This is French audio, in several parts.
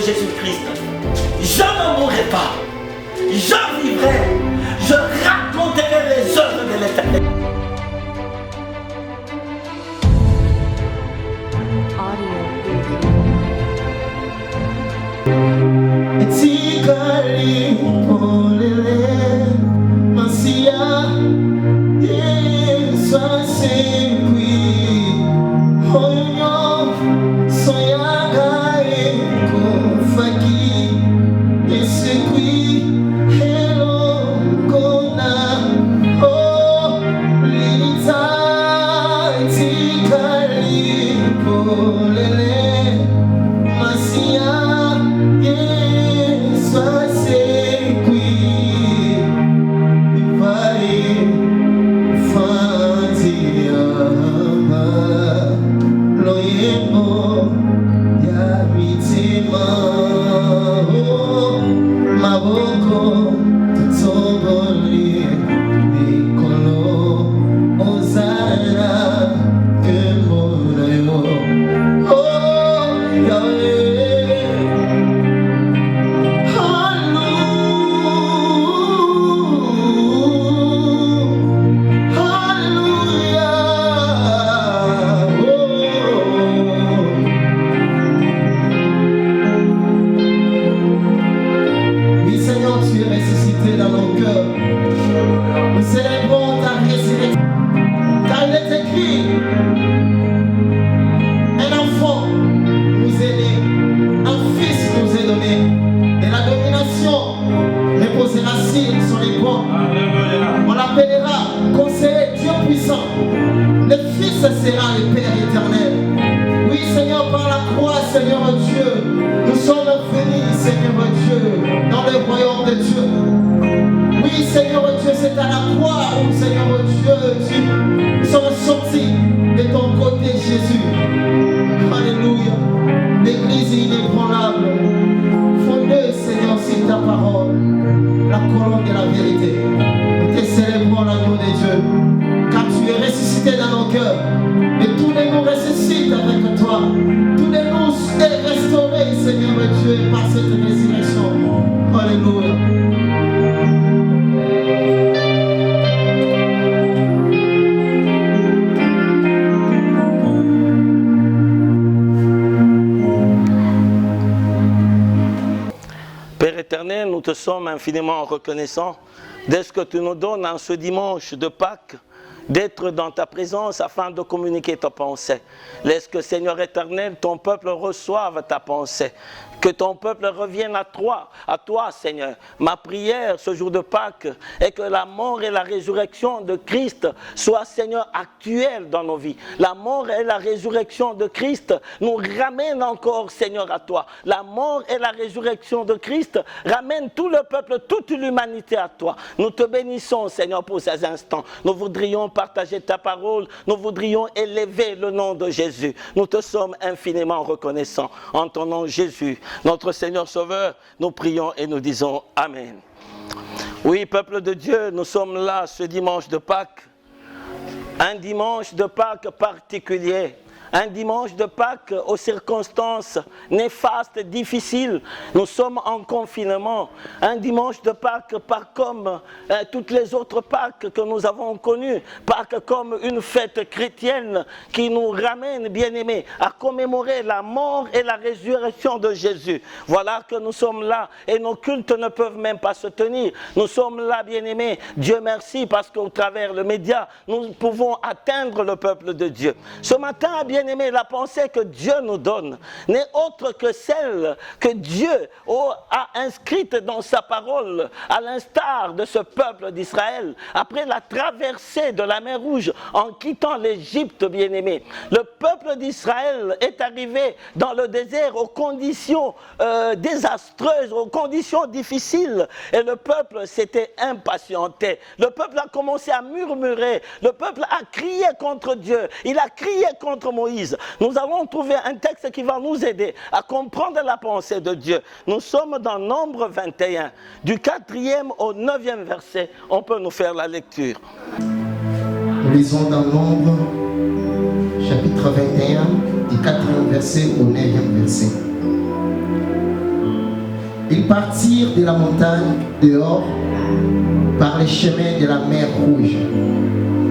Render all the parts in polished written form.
Jésus-Christ, je ne mourrai pas, je vivrai, je raconterai les œuvres de l'Éternel. Nous te sommes infiniment reconnaissants de ce que tu nous donnes en ce dimanche de Pâques, d'être dans ta présence afin de communiquer ta pensée. Laisse que, Seigneur éternel, ton peuple reçoive ta pensée. Que ton peuple revienne à toi, Seigneur. Ma prière ce jour de Pâques est que la mort et la résurrection de Christ soient, Seigneur, actuelles dans nos vies. La mort et la résurrection de Christ nous ramènent encore, Seigneur, à toi. La mort et la résurrection de Christ ramènent tout le peuple, toute l'humanité à toi. Nous te bénissons, Seigneur, pour ces instants. Nous voudrions partager ta parole. Nous voudrions élever le nom de Jésus. Nous te sommes infiniment reconnaissants. En ton nom, Jésus, notre Seigneur Sauveur, nous prions et nous disons Amen. Oui, peuple de Dieu, nous sommes là ce dimanche de Pâques, un dimanche de Pâques particulier, un dimanche de Pâques aux circonstances néfastes, difficiles. Nous sommes en confinement, un dimanche de Pâques pas comme toutes les autres Pâques que nous avons connues, Pâques comme une fête chrétienne qui nous ramène, bien-aimés, à commémorer la mort et la résurrection de Jésus. Voilà que nous sommes là et nos cultes ne peuvent même pas se tenir. Nous sommes là, bien-aimés, Dieu merci, parce qu'au travers le média, nous pouvons atteindre le peuple de Dieu. Ce matin, bien-aimés, la pensée que Dieu nous donne n'est autre que celle que Dieu a inscrite dans sa parole, à l'instar de ce peuple d'Israël, après la traversée de la mer Rouge en quittant l'Égypte, bien-aimés. Le peuple d'Israël est arrivé dans le désert aux conditions désastreuses, aux conditions difficiles, et le peuple s'était impatienté. Le peuple a commencé à murmurer, le peuple a crié contre Dieu, il a crié contre Moïse. Nous allons trouver un texte qui va nous aider à comprendre la pensée de Dieu. Nous sommes dans Nombre 21, du 4e au 9e verset. On peut nous faire la lecture. Nous lisons dans Nombre, chapitre 21, du 4e verset au 9e verset. Ils partirent de la montagne dehors par les chemins de la mer Rouge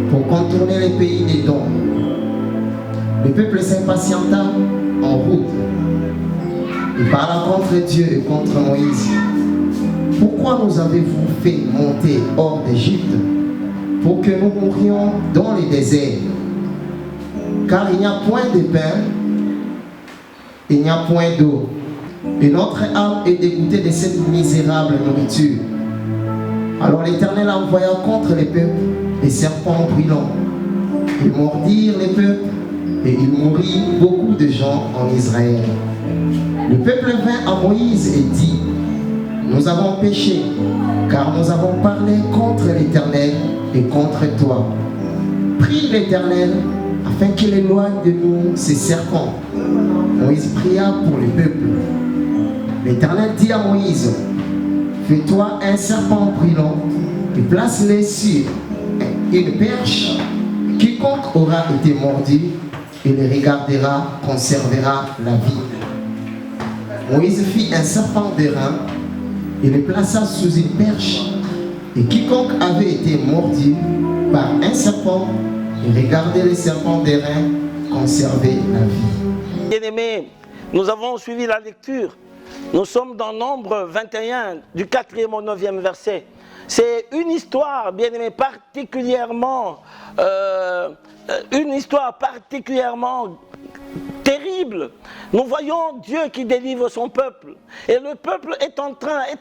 pour contourner les pays d'Édom. Le peuple s'impatienta en route. Il parla contre Dieu et contre Moïse. Pourquoi nous avez-vous fait monter hors d'Égypte pour que nous mourions dans les déserts? Car il n'y a point de pain, il n'y a point d'eau. Et notre âme est dégoûtée de cette misérable nourriture. Alors l'Éternel envoya contre les peuples des serpents brûlants. Ils mordirent les peuples et il mourit beaucoup de gens en Israël. Le peuple vint à Moïse et dit: nous avons péché, car nous avons parlé contre l'Éternel et contre toi. Prie l'Éternel afin qu'il éloigne de nous ces serpents. Moïse pria pour le peuple. L'Éternel dit à Moïse: fais-toi un serpent brûlant et place-le sur une perche. Quiconque aura été mordu et le regardera conservera la vie. Moïse fit un serpent d'airain et le plaça sous une perche. Et quiconque avait été mordu par un serpent et regardait le serpent d'airain conservait la vie. Bien-aimés, nous avons suivi la lecture. Nous sommes dans Nombre 21, du 4e au 9e verset. C'est une histoire, bien aimé, particulièrement terrible. Nous voyons Dieu qui délivre son peuple. Et le peuple est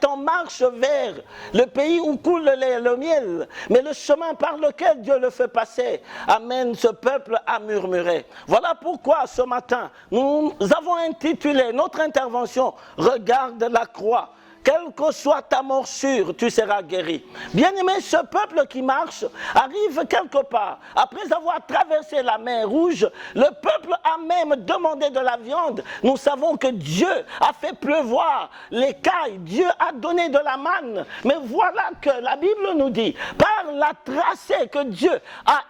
en marche vers le pays où coule le lait et le miel. Mais le chemin par lequel Dieu le fait passer amène ce peuple à murmurer. Voilà pourquoi ce matin, nous avons intitulé notre intervention « Regarde la croix ». Quelle que soit ta morsure, tu seras guéri. Bien-aimé, ce peuple qui marche arrive quelque part. Après avoir traversé la mer Rouge, le peuple a même demandé de la viande. Nous savons que Dieu a fait pleuvoir l'écaille. Dieu a donné de la manne. Mais voilà que la Bible nous dit, par la tracée que Dieu a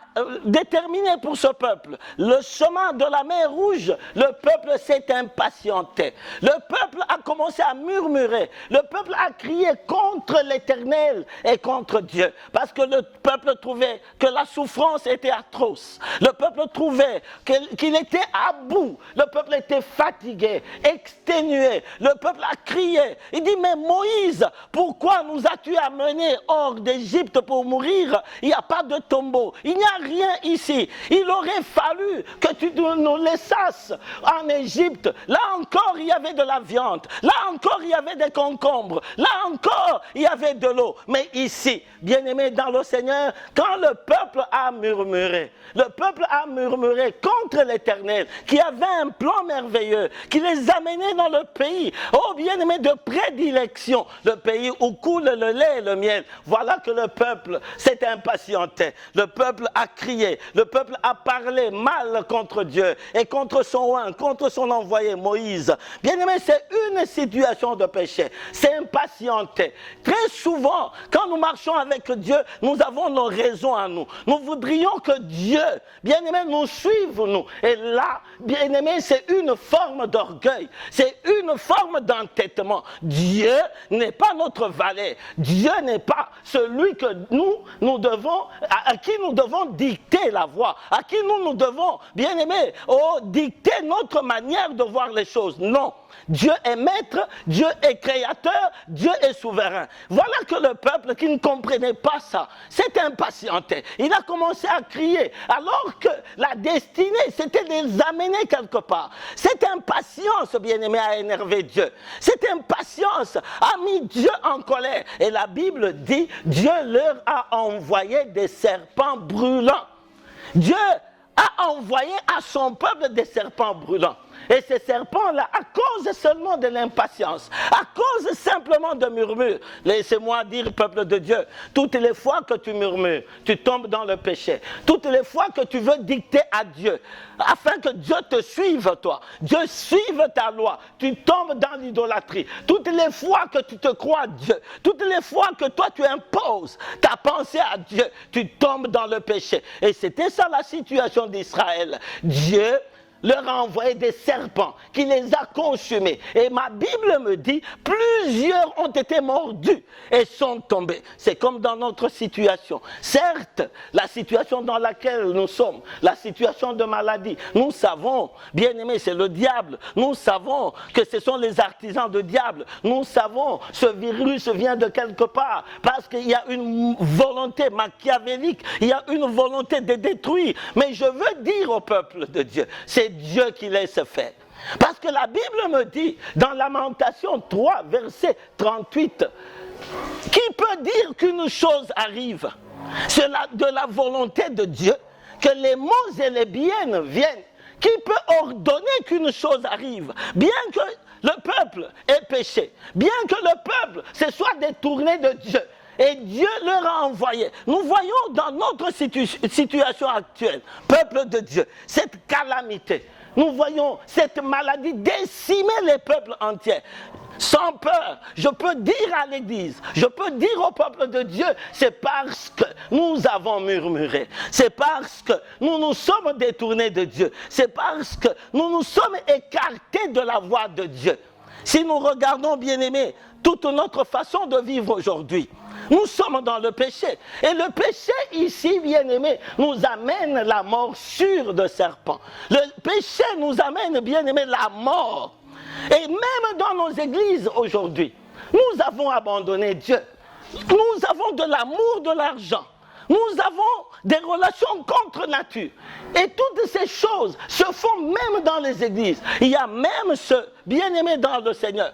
déterminé pour ce peuple, le chemin de la mer Rouge, le peuple s'est impatienté. Le peuple a commencé à murmurer. Le peuple a crié contre l'Éternel et contre Dieu. Parce que le peuple trouvait que la souffrance était atroce. Le peuple trouvait qu'il était à bout. Le peuple était fatigué, exténué. Le peuple a crié. Il dit, mais Moïse, pourquoi nous as-tu amenés hors d'Égypte pour mourir? Il n'y a pas de tombeau. Il n'y a rien ici. Il aurait fallu que tu nous laissasses en Égypte. Là encore, il y avait de la viande. Là encore, il y avait des concombres. Là encore, il y avait de l'eau. Mais ici, bien-aimé dans le Seigneur, quand le peuple a murmuré contre l'Éternel, qui avait un plan merveilleux, qui les amenait dans le pays, oh bien-aimé, de prédilection, le pays où coule le lait et le miel. Voilà que le peuple s'est impatienté. Le peuple a crié, le peuple a parlé mal contre Dieu et contre son oint, contre son envoyé Moïse. Bien-aimé, c'est une situation de péché. C'est impatienté. Très souvent, quand nous marchons avec Dieu, nous avons nos raisons à nous. Nous voudrions que Dieu, bien-aimé, nous suive, nous. Et là, bien-aimé, c'est une forme d'orgueil. C'est une forme d'entêtement. Dieu n'est pas notre valet. Dieu n'est pas celui que nous devons, à qui nous devons dicter la voie, à qui nous devons, bien-aimé, dicter notre manière de voir les choses. Non. Dieu est maître, Dieu est créateur, Dieu est souverain. Voilà que le peuple qui ne comprenait pas ça s'est impatienté. Il a commencé à crier alors que la destinée c'était de les amener quelque part. Cette impatience, bien-aimé, a énervé Dieu. Cette impatience a mis Dieu en colère. Et la Bible dit, Dieu leur a envoyé des serpents brûlants. Dieu a envoyé à son peuple des serpents brûlants. Et ces serpents-là, à cause seulement de l'impatience, à cause simplement de murmures, laissez-moi dire, peuple de Dieu, toutes les fois que tu murmures, tu tombes dans le péché. Toutes les fois que tu veux dicter à Dieu, afin que Dieu te suive, toi, Dieu suive ta loi, tu tombes dans l'idolâtrie. Toutes les fois que tu te crois Dieu, toutes les fois que toi tu imposes ta pensée à Dieu, tu tombes dans le péché. Et c'était ça la situation d'Israël. Dieu leur a envoyé des serpents qui les a consumés. Et ma Bible me dit, plusieurs ont été mordus et sont tombés. C'est comme dans notre situation. Certes, la situation dans laquelle nous sommes, la situation de maladie, nous savons, bien aimé, c'est le diable. Nous savons que ce sont les artisans du diable. Nous savons ce virus vient de quelque part parce qu'il y a une volonté machiavélique, il y a une volonté de détruire. Mais je veux dire au peuple de Dieu, c'est Dieu qui laisse faire. Parce que la Bible me dit, dans Lamentation 3, verset 38, qui peut dire qu'une chose arrive? C'est de la volonté de Dieu que les maux et les biens viennent. Qui peut ordonner qu'une chose arrive? Bien que le peuple ait péché, bien que le peuple se soit détourné de Dieu, et Dieu leur a envoyé. Nous voyons dans notre situation actuelle, peuple de Dieu, cette calamité. Nous voyons cette maladie décimer les peuples entiers. Sans peur, je peux dire à l'Église, je peux dire au peuple de Dieu, c'est parce que nous avons murmuré, c'est parce que nous nous sommes détournés de Dieu, c'est parce que nous nous sommes écartés de la voie de Dieu. Si nous regardons, bien-aimés, toute notre façon de vivre aujourd'hui, nous sommes dans le péché. Et le péché ici, bien-aimé, nous amène la morsure de serpent. Le péché nous amène, bien-aimé, la mort. Et même dans nos églises aujourd'hui, nous avons abandonné Dieu. Nous avons de l'amour, de l'argent. Nous avons des relations contre nature. Et toutes ces choses se font même dans les églises. Il y a même ceux, bien-aimés dans le Seigneur,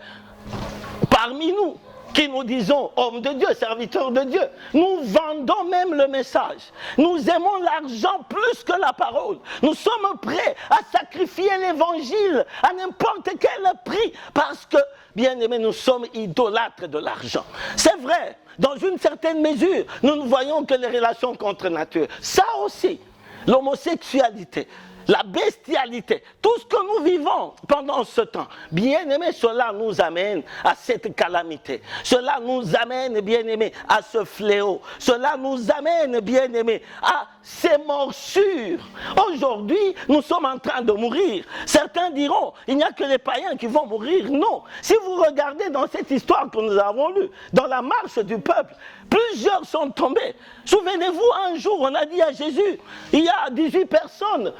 parmi nous, qui nous disons hommes de Dieu, serviteurs de Dieu. Nous vendons même le message. Nous aimons l'argent plus que la parole. Nous sommes prêts à sacrifier l'évangile à n'importe quel prix parce que, bien aimés, nous sommes idolâtres de l'argent. C'est vrai, dans une certaine mesure, nous ne voyons que les relations contre nature. Ça aussi, l'homosexualité, la bestialité, tout ce que nous vivons pendant ce temps, bien aimé, cela nous amène à cette calamité. Cela nous amène, bien aimé, à ce fléau. Cela nous amène, bien aimé, à ces morsures. Aujourd'hui, nous sommes en train de mourir. Certains diront, il n'y a que les païens qui vont mourir. Non. Si vous regardez dans cette histoire que nous avons lue, dans la marche du peuple, plusieurs sont tombés. Souvenez-vous, un jour, on a dit à Jésus, il y a 18 personnes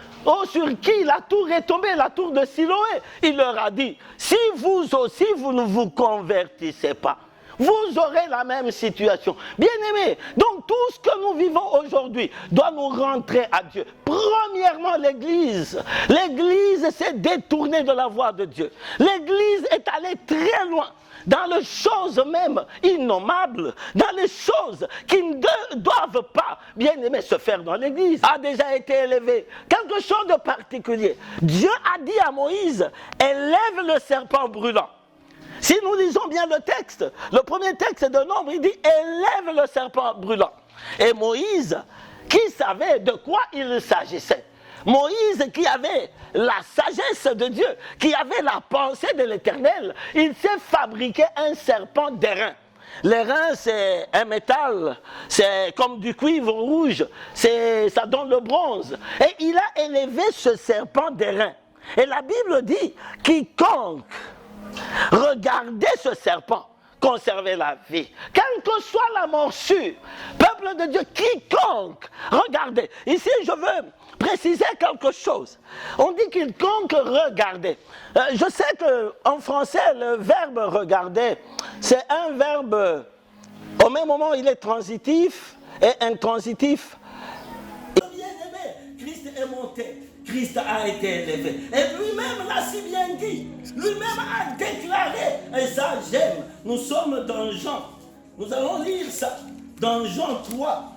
sur qui la tour est tombée, la tour de Siloé. Il leur a dit, si vous aussi, vous ne vous convertissez pas, vous aurez la même situation. Bien-aimés, donc tout ce que nous vivons aujourd'hui doit nous rentrer à Dieu. Premièrement, l'Église. L'Église s'est détournée de la voie de Dieu. L'Église est allée très loin dans les choses même innommables, dans les choses qui ne doivent pas, bien aimé, se faire dans l'Église, a déjà été élevé. Quelque chose de particulier. Dieu a dit à Moïse, élève le serpent brûlant. Si nous lisons bien le texte, le premier texte de Nombre, il dit, élève le serpent brûlant. Et Moïse, qui savait de quoi il s'agissait? Moïse qui avait la sagesse de Dieu, qui avait la pensée de l'Éternel, il s'est fabriqué un serpent d'airain. L'airain, c'est un métal, c'est comme du cuivre rouge, ça donne le bronze. Et il a élevé ce serpent d'airain. Et la Bible dit, quiconque regardait ce serpent conserver la vie. Quelle que soit la morsure, peuple de Dieu, quiconque, regardez, ici je veux préciser quelque chose. On dit quiconque regardait. Je sais qu'en français, le verbe regarder, c'est un verbe, au même moment il est transitif et intransitif. Bien-aimé, Christ est monté. Christ a été élevé. Et lui-même l'a si bien dit. Lui-même a déclaré. Et ça, j'aime. Nous sommes dans Jean. Nous allons lire ça. Dans Jean 3,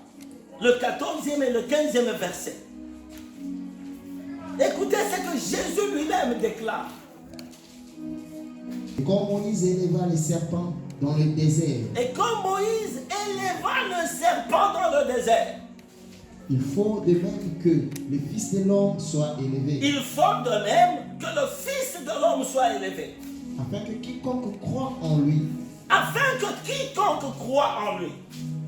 le 14e et le 15e verset. Écoutez ce que Jésus lui-même déclare. Et comme Moïse éleva les serpents dans le désert. Et comme Moïse éleva le serpent dans le désert. Il faut de même que le Fils de l'homme soit élevé. Il faut de même que le Fils de l'homme soit élevé. Afin que quiconque croit en lui. Afin que quiconque croit en lui.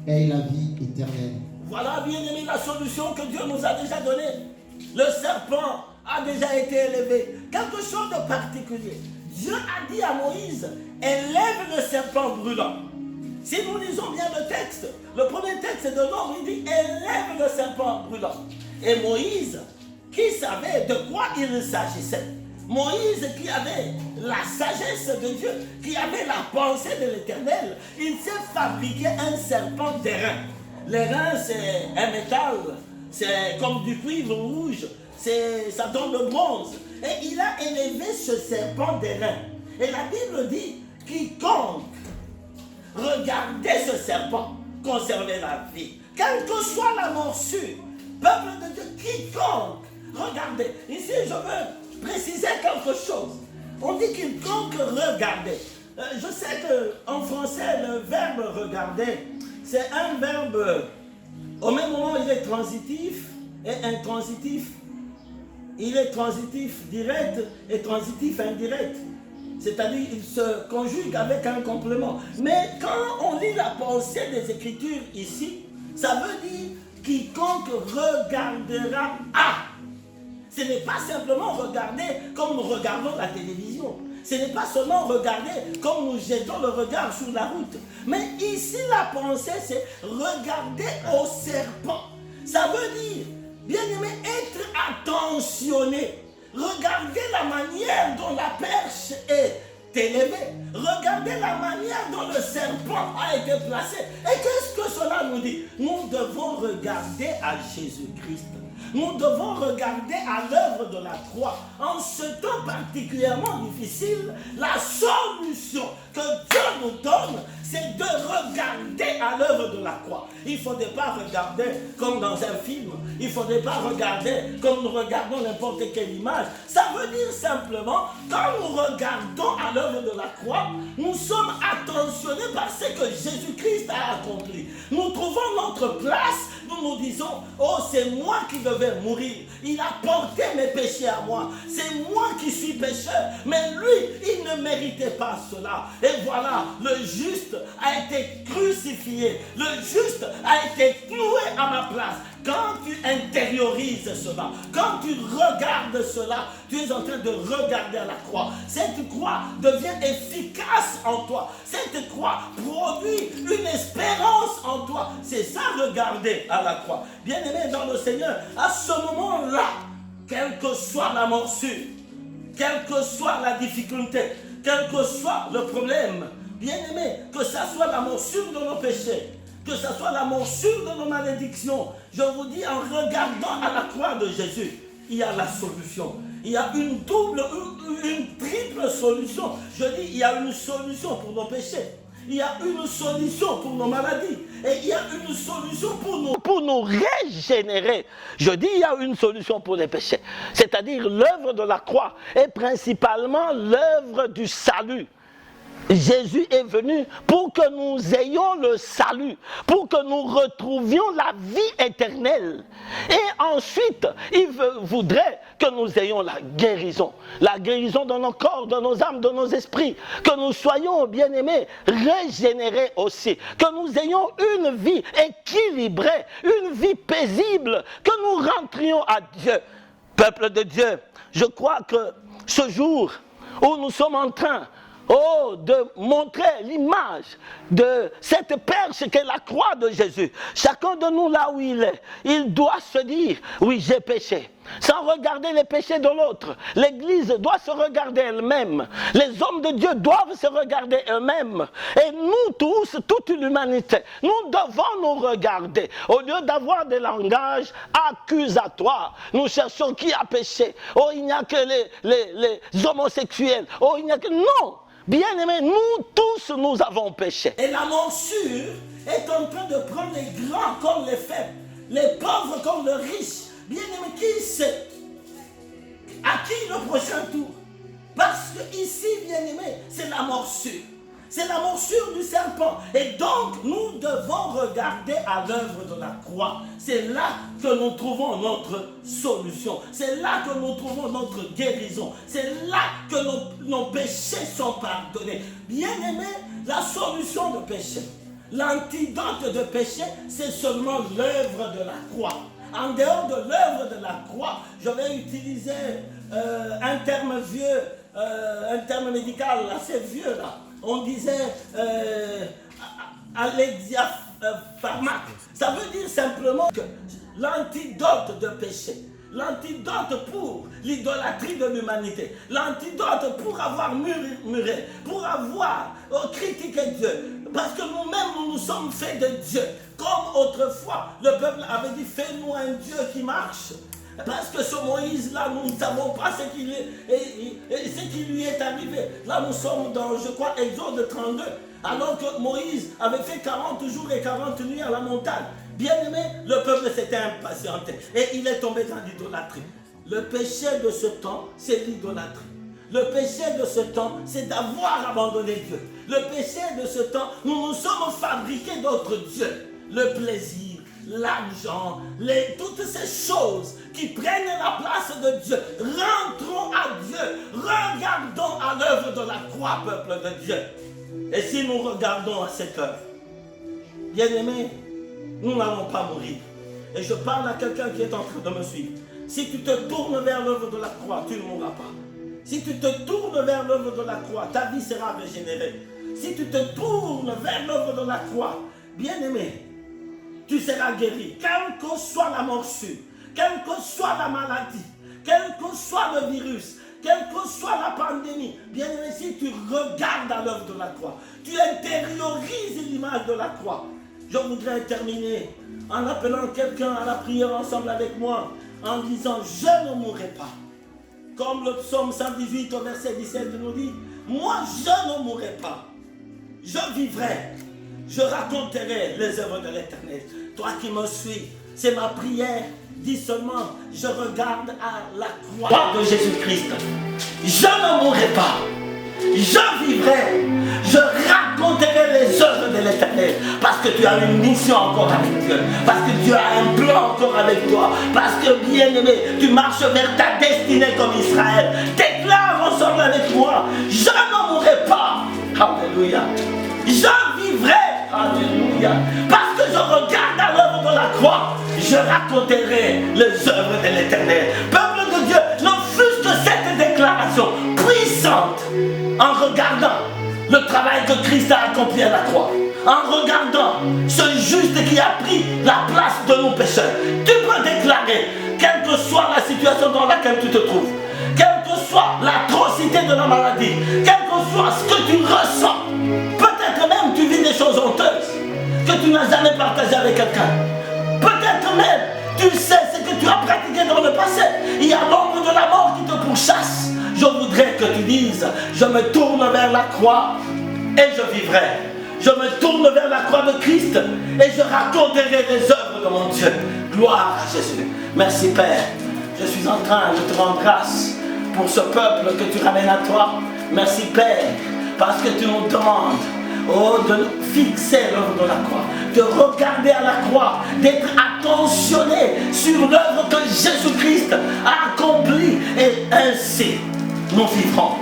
Ait la vie éternelle. Voilà, bien aimé, la solution que Dieu nous a déjà donnée. Le serpent a déjà été élevé. Quelque chose de particulier. Dieu a dit à Moïse, élève le serpent brûlant. Si nous lisons bien le texte, le premier texte de Nombre, il dit, élève le serpent brûlant. Et Moïse, qui savait de quoi il s'agissait, Moïse qui avait la sagesse de Dieu, qui avait la pensée de l'Éternel, il s'est fabriqué un serpent d'airain. L'airain, c'est un métal, c'est comme du cuivre rouge, ça donne le bronze. Et il a élevé ce serpent d'airain. Et la Bible dit, quiconque regardait ce serpent conservait la vie. Quelle que soit la morsure, peuple de Dieu, quiconque regardait. Ici, je veux préciser quelque chose. On dit quiconque regardait. Je sais qu'en français, le verbe regarder, c'est un verbe, au même moment, il est transitif et intransitif. Il est transitif direct et transitif indirect. C'est-à-dire, il se conjugue avec un complément. Mais quand on lit la pensée des Écritures ici, ça veut dire quiconque regardera à. Ce n'est pas simplement regarder comme nous regardons la télévision. Ce n'est pas seulement regarder comme nous jetons le regard sur la route. Mais ici, la pensée, c'est regarder au serpent. Ça veut dire, bien aimé, être attentionné. Regardez la manière dont la perche est élevée. Regardez la manière dont le serpent a été placé. Et qu'est-ce que cela nous dit? Nous devons regarder à Jésus-Christ. Nous devons regarder à l'œuvre de la croix. En ce temps particulièrement difficile, la solution que Dieu nous donne, c'est de regarder à l'œuvre de la croix. Il ne faudrait pas regarder comme dans un film. Il ne faudrait pas regarder comme nous regardons n'importe quelle image. Ça veut dire simplement, quand nous regardons à l'œuvre de la croix, nous sommes attentionnés par ce que Jésus-Christ a accompli. Nous trouvons notre place. Nous nous disons, oh, c'est moi qui devais mourir. Il a porté mes péchés à moi. C'est moi qui suis pécheur. Mais lui, il ne méritait pas cela. Et voilà, le juste a été crucifié. Le juste a été cloué à ma place. Quand tu intériorises cela, quand tu regardes cela, tu es en train de regarder à la croix. Cette croix devient efficace en toi. Cette croix produit une espérance en toi. C'est ça, regarder à la croix. Bien-aimé dans le Seigneur, à ce moment-là, quelle que soit la morsure, quelle que soit la difficulté, quel que soit le problème, bien-aimé, que ça soit la morsure de nos péchés, que ce soit la morsure de nos malédictions, je vous dis, en regardant à la croix de Jésus, il y a la solution. Il y a une double, une triple solution. Je dis, il y a une solution pour nos péchés. Il y a une solution pour nos maladies. Et il y a une solution pour nous régénérer. Je dis, il y a une solution pour les péchés. C'est-à-dire, l'œuvre de la croix est principalement l'œuvre du salut. Jésus est venu pour que nous ayons le salut, pour que nous retrouvions la vie éternelle. Et ensuite, il voudrait que nous ayons la guérison de nos corps, de nos âmes, de nos esprits, que nous soyons, bien-aimés, régénérés aussi, que nous ayons une vie équilibrée, une vie paisible, que nous rentrions à Dieu. Peuple de Dieu, je crois que ce jour où nous sommes en train de montrer l'image de cette perche qu'est la croix de Jésus. Chacun de nous là où il est, il doit se dire, oui, j'ai péché. Sans regarder les péchés de l'autre. L'Église doit se regarder elle-même. Les hommes de Dieu doivent se regarder eux-mêmes. Et nous tous, toute l'humanité, nous devons nous regarder. Au lieu d'avoir des langages accusatoires, nous cherchons qui a péché. Oh, il n'y a que les homosexuels. Oh, il n'y a que... Non! Bien-aimés, nous tous, nous avons péché. Et la morsure est en train de prendre les grands comme les faibles, les pauvres comme les riches. Bien-aimés, qui sait à qui le prochain tour? Parce que ici, bien-aimés, c'est la morsure. C'est la morsure du serpent. Et donc, nous devons regarder à l'œuvre de la croix. C'est là que nous trouvons notre solution. C'est là que nous trouvons notre guérison. C'est là que nos péchés sont pardonnés. Bien-aimés, la solution de péché, l'antidote de péché, c'est seulement l'œuvre de la croix. En dehors de l'œuvre de la croix, je vais utiliser un terme vieux, un terme médical assez vieux là. On disait pharmaque. Ça veut dire simplement que l'antidote de péché, l'antidote pour l'idolâtrie de l'humanité, l'antidote pour avoir muré, pour avoir critiqué Dieu. Parce que nous-mêmes, nous nous sommes faits de Dieu. Comme autrefois, le peuple avait dit, fais-nous un Dieu qui marche. Parce que ce Moïse-là, nous ne savons pas ce qui lui est arrivé. Là, nous sommes dans, je crois, Exode 32. Alors que Moïse avait fait 40 jours et 40 nuits à la montagne. Bien aimé, le peuple s'était impatienté. Et il est tombé dans l'idolâtrie. Le péché de ce temps, c'est l'idolâtrie. Le péché de ce temps, c'est d'avoir abandonné Dieu. Le péché de ce temps, nous nous sommes fabriqués d'autres dieux. Le plaisir, l'argent, toutes ces choses qui prennent la place de Dieu. Rentrons à Dieu. Regardons à l'œuvre de la croix, peuple de Dieu. Et si nous regardons à cette œuvre, bien aimé, nous n'allons pas mourir. Et je parle à quelqu'un qui est en train de me suivre. Si tu te tournes vers l'œuvre de la croix, tu ne mourras pas. Si tu te tournes vers l'œuvre de la croix, ta vie sera régénérée. Si tu te tournes vers l'œuvre de la croix, bien aimé, tu seras guéri. Quelle que soit la morsure, quelle que soit la maladie, quel que soit le virus, quelle que soit la pandémie, bien aimé, si tu regardes à l'œuvre de la croix, tu intériorises l'image de la croix. Je voudrais terminer en appelant quelqu'un à la prière ensemble avec moi, en disant, je ne mourrai pas. Comme le psaume 118 au verset 17 nous dit, moi je ne mourrai pas, je vivrai, je raconterai les œuvres de l'Éternel. Toi qui me suis, c'est ma prière, dis seulement, je regarde à la croix de Jésus-Christ. Je ne mourrai pas, je vivrai, je raconterai les œuvres de l'Éternel. Parce que tu as une mission encore avec Dieu. Parce que Dieu a un plan encore avec toi. Parce que, bien aimé, tu marches vers ta destinée comme Israël. Déclare ensemble avec moi, je ne mourrai pas. Alléluia. Je vivrai. Alléluia. Parce que je regarde à l'œuvre de la croix, je raconterai les œuvres de l'Éternel. Peuple de Dieu, ne fût-ce que cette déclaration puissante en regardant le travail que Christ a accompli à la croix, en regardant ce juste qui a pris la place de nos pécheurs. Tu peux déclarer, quelle que soit la situation dans laquelle tu te trouves, quelle que soit l'atrocité de la maladie, quel que soit ce que tu ressens, peut-être même tu vis des choses honteuses que tu n'as jamais partagées avec quelqu'un. Peut-être même tu sais ce que tu as pratiqué dans le passé. Il y a l'ombre de la mort qui te pourchasse. Je voudrais que tu dises, je me tourne vers la croix et je vivrai. Je me tourne vers la croix de Christ et je raconterai les œuvres de mon Dieu. Gloire à Jésus. Merci Père. Je suis en train de te rendre grâce pour ce peuple que tu ramènes à toi. Merci Père, parce que tu nous demandes de fixer l'œuvre de la croix, de regarder à la croix, d'être attentionné sur l'œuvre que Jésus-Christ a accomplie. Et ainsi, nous vivrons.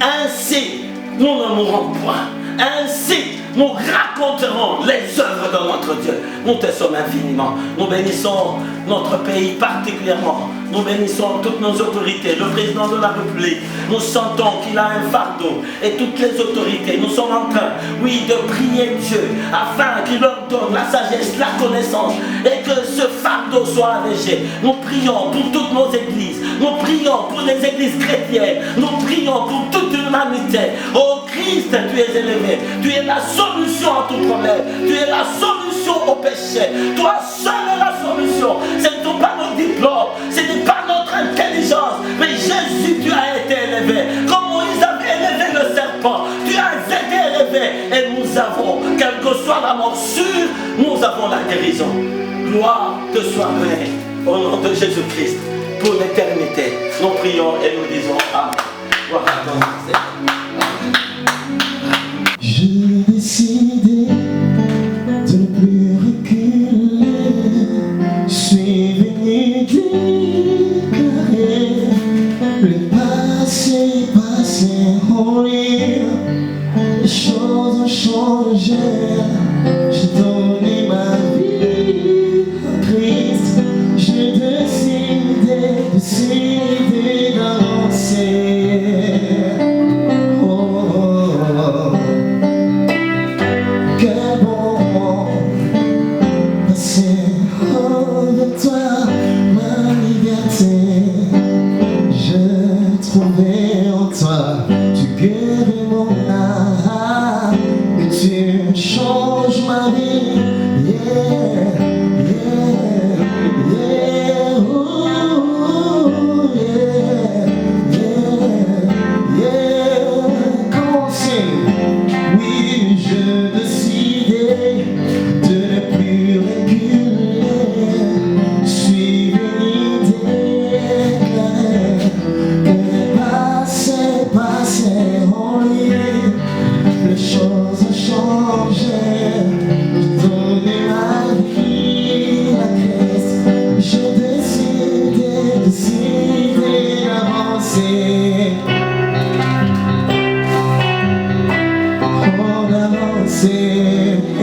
Ainsi, nous ne mourrons point. Ainsi, nous raconterons les œuvres de notre Dieu. Nous te sommes infiniment. Nous bénissons notre pays particulièrement. Nous bénissons toutes nos autorités, le président de la République. Nous sentons qu'il a un fardeau et toutes les autorités. Nous sommes en train, oui, de prier Dieu afin qu'il leur donne la sagesse, la connaissance et que ce fardeau soit allégé. Nous prions pour toutes nos églises. Nous prions pour les églises chrétiennes. Nous prions pour toute l'humanité. Oh Christ, tu es élevé. Tu es la solution à tout problème. Tu es la solution au péché. Toi seul est la solution. Ce ne sont pas nos diplômes. Ce n'est pas notre intelligence. Mais Jésus, tu as été élevé. Comme Moïse avait élevé le serpent. Tu as été élevé. Et nous avons, quelle que soit la morsure, nous avons la guérison. Gloire te soit donnée au nom de Jésus-Christ pour l'éternité. Nous prions et nous disons Amen. Gloire à ton Seigneur. J'ai décidé de ne plus reculer. Je suis venu déclarer le passé, en rire. Les choses ont changé. J'ai donné ma vie à Christ. Jésus change ma vie. Yeah, yeah, yeah, oh, yeah, yeah, yeah. Come on, sing. Oui, je décidais de ne plus reculer, suivre une idée claire, que passer en lui. Les choses ont changé, je donnais ma vie à Christ. Je décidé d'avancer, d'avancer.